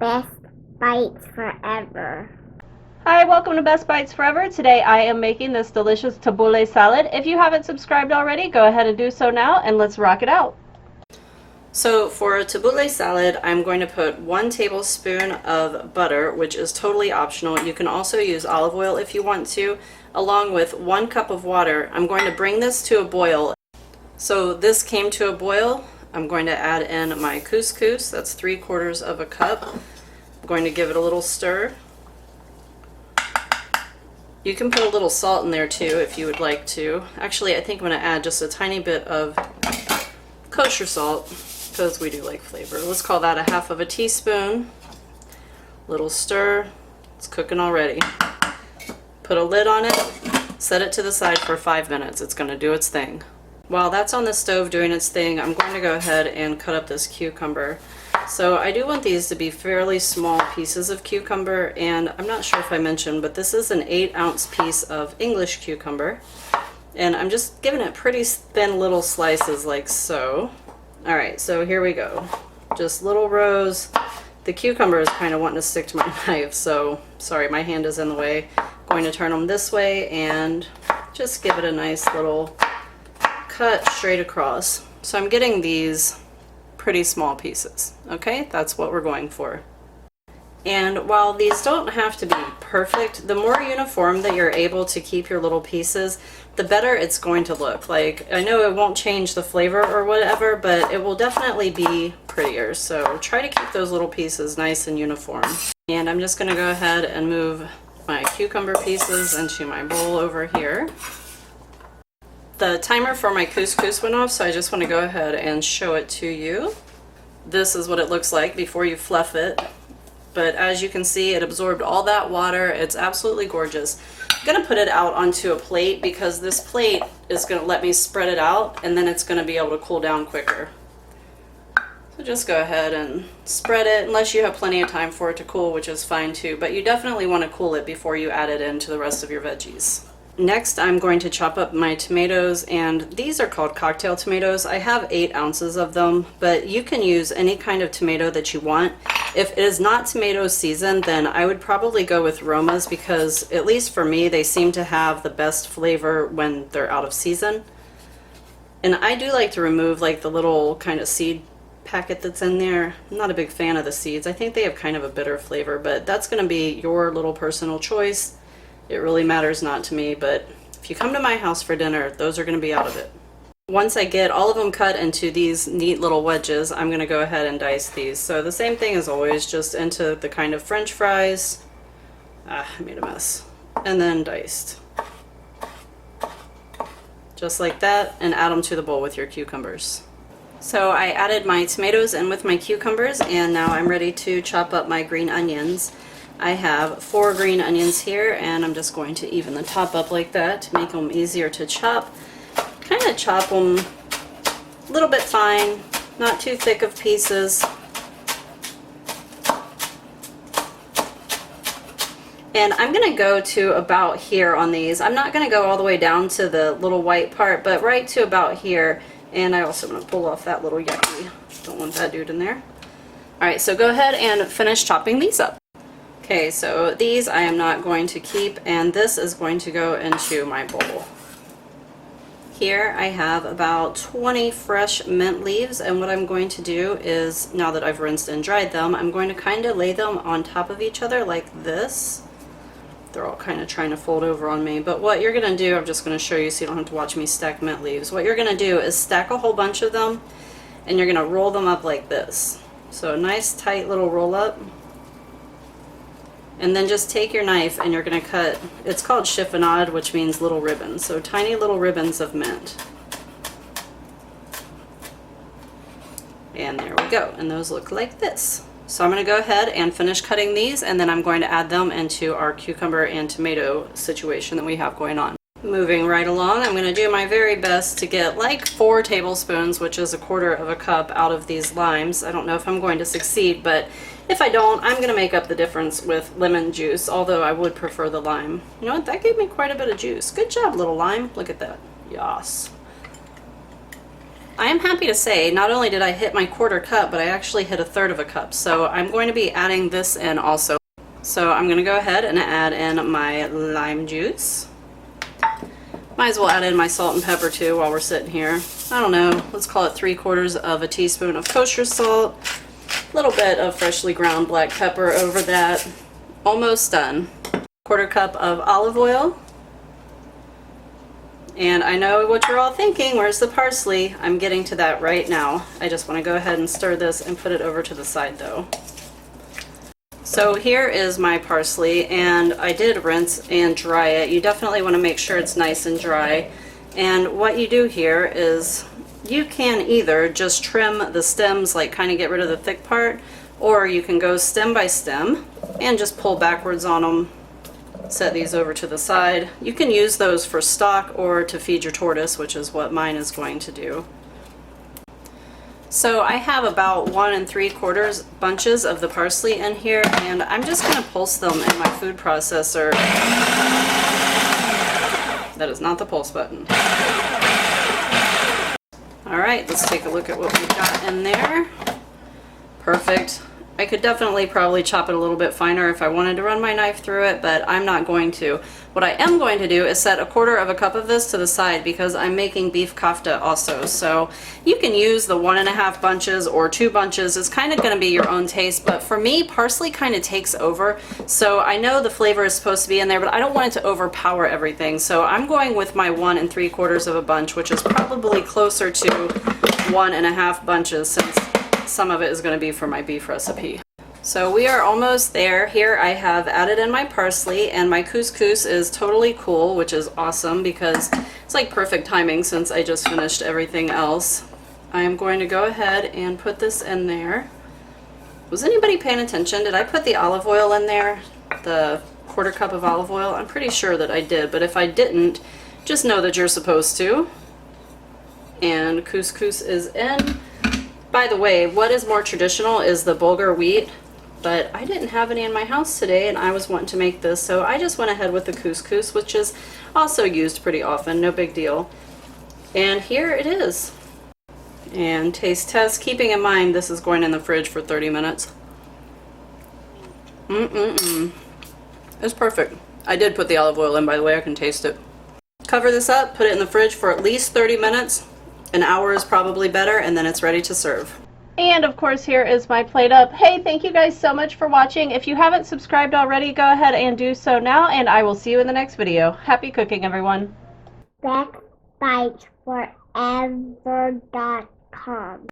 best bites forever. Hi, welcome to Best Bites Forever. Today I am making this delicious tabbouleh salad. If you haven't subscribed already, go ahead and do so now, and let's rock it out. So for a tabbouleh salad, I'm going to put 1 tablespoon of butter, which is totally optional. You can also use olive oil if you want to, along with 1 cup of water. I'm going to bring this to a boil. So this came to a boil. I'm going to add in my couscous. That's 3/4 of a cup. I'm going to give it a little stir. You can put a little salt in there too if you would like to. Actually, I think I'm going to add just a tiny bit of kosher salt because we do like flavor. Let's call that a 1/2 teaspoon. Little stir. It's cooking already. Put a lid on it. Set it to the side for 5 minutes. It's going to do its thing. While that's on the stove doing its thing, I'm going to go ahead and cut up this cucumber. So I do want these to be fairly small pieces of cucumber, and I'm not sure if I mentioned, but this is an 8-ounce piece of English cucumber. And I'm just giving it pretty thin little slices like so. Alright, so here we go. Just little rows. The cucumber is kind of wanting to stick to my knife, so sorry, my hand is in the way. I'm going to turn them this way and just give it a nice little cut straight across. So I'm getting these pretty small pieces. Okay, that's what we're going for. And while these don't have to be perfect, the more uniform that you're able to keep your little pieces, the better it's going to look. Like, I know it won't change the flavor or whatever, but it will definitely be prettier. So try to keep those little pieces nice and uniform. And I'm just going to go ahead and move my cucumber pieces into my bowl over here. The timer for my couscous went off, so I just want to go ahead and show it to you. This is what it looks like before you fluff it. But as you can see, it absorbed all that water. It's absolutely gorgeous. I'm going to put it out onto a plate because this plate is going to let me spread it out, and then it's going to be able to cool down quicker. So just go ahead and spread it, unless you have plenty of time for it to cool, which is fine too. But you definitely want to cool it before you add it into the rest of your veggies. Next, I'm going to chop up my tomatoes, and these are called cocktail tomatoes. I have 8 ounces of them, but you can use any kind of tomato that you want. If it is not tomato season, then I would probably go with Romas because, at least for me, they seem to have the best flavor when they're out of season. And I do like to remove like the little kind of seed packet that's in there. I'm not a big fan of the seeds. I think they have kind of a bitter flavor, but that's going to be your little personal choice. It really matters not to me, but if you come to my house for dinner, those are going to be out of it. Once I get all of them cut into these neat little wedges, I'm going to go ahead and dice these. So the same thing as always, just into the kind of French fries. I made a mess. And then diced. Just like that, and add them to the bowl with your cucumbers. So I added my tomatoes in with my cucumbers, and now I'm ready to chop up my green onions. I have 4 green onions here, and I'm just going to even the top up like that to make them easier to chop. Kind of chop them a little bit fine, not too thick of pieces. And I'm going to go to about here on these. I'm not going to go all the way down to the little white part, but right to about here. And I also want to pull off that little yucky. Don't want that dude in there. Alright, so go ahead and finish chopping these up. Okay, so these I am not going to keep, and this is going to go into my bowl. Here I have about 20 fresh mint leaves, and what I'm going to do is, now that I've rinsed and dried them, I'm going to kind of lay them on top of each other like this. They're all kind of trying to fold over on me, but what you're going to do, I'm just going to show you so you don't have to watch me stack mint leaves. What you're going to do is stack a whole bunch of them, and you're going to roll them up like this. So a nice tight little roll up. And then just take your knife and you're going to cut, it's called chiffonade, which means little ribbons. So tiny little ribbons of mint. And there we go. And those look like this. So I'm going to go ahead and finish cutting these, and then I'm going to add them into our cucumber and tomato situation that we have going on. Moving right along, I'm going to do my very best to get like 4 tablespoons, which is 1/4 cup, out of these limes. I don't know if I'm going to succeed, but if I don't, I'm going to make up the difference with lemon juice, although I would prefer the lime. You know what? That gave me quite a bit of juice. Good job, little lime. Look at that. Yas. I am happy to say not only did I hit my 1/4 cup, but I actually hit 1/3 of a cup. So I'm going to be adding this in also. So I'm going to go ahead and add in my lime juice. Might as well add in my salt and pepper too while we're sitting here. I don't know, let's call it 3/4 of a teaspoon of kosher salt. A little bit of freshly ground black pepper over that. Almost done. 1/4 cup of olive oil. And I know what you're all thinking, where's the parsley? I'm getting to that right now. I just want to go ahead and stir this and put it over to the side though. So here is my parsley, and I did rinse and dry it. You definitely want to make sure it's nice and dry. And what you do here is you can either just trim the stems, like kind of get rid of the thick part, or you can go stem by stem and just pull backwards on them. Set these over to the side. You can use those for stock or to feed your tortoise, which is what mine is going to do. So I have about 1 3/4 bunches of the parsley in here, and I'm just going to pulse them in my food processor. That is not the pulse button. Alright, let's take a look at what we've got in there. Perfect. I could definitely probably chop it a little bit finer if I wanted to run my knife through it, but I'm not going to. What I am going to do is set 1/4 of a cup of this to the side because I'm making beef kofta also. So you can use the 1 1/2 bunches or 2 bunches. It's kind of going to be your own taste, but for me, parsley kind of takes over. So I know the flavor is supposed to be in there, but I don't want it to overpower everything. So I'm going with my 1 3/4 of a bunch, which is probably closer to 1 1/2 bunches since some of it is going to be for my beef recipe. So we are almost there. Here I have added in my parsley, and my couscous is totally cool, which is awesome because it's like perfect timing since I just finished everything else. I am going to go ahead and put this in there. Was anybody paying attention? Did I put the olive oil in there? The 1/4 cup of olive oil? I'm pretty sure that I did, but if I didn't, just know that you're supposed to. And couscous is in. By the way, what is more traditional is the bulgur wheat, but I didn't have any in my house today and I was wanting to make this, so I just went ahead with the couscous, which is also used pretty often, no big deal. And here it is. And taste test, keeping in mind this is going in the fridge for 30 minutes. It's perfect. I did put the olive oil in, by the way, I can taste it. Cover this up, put it in the fridge for at least 30 minutes. An hour is probably better, and then it's ready to serve. And of course, here is my plate up. Hey, thank you guys so much for watching. If you haven't subscribed already, go ahead and do so now, and I will see you in the next video. Happy cooking, everyone. BackBitesForever.com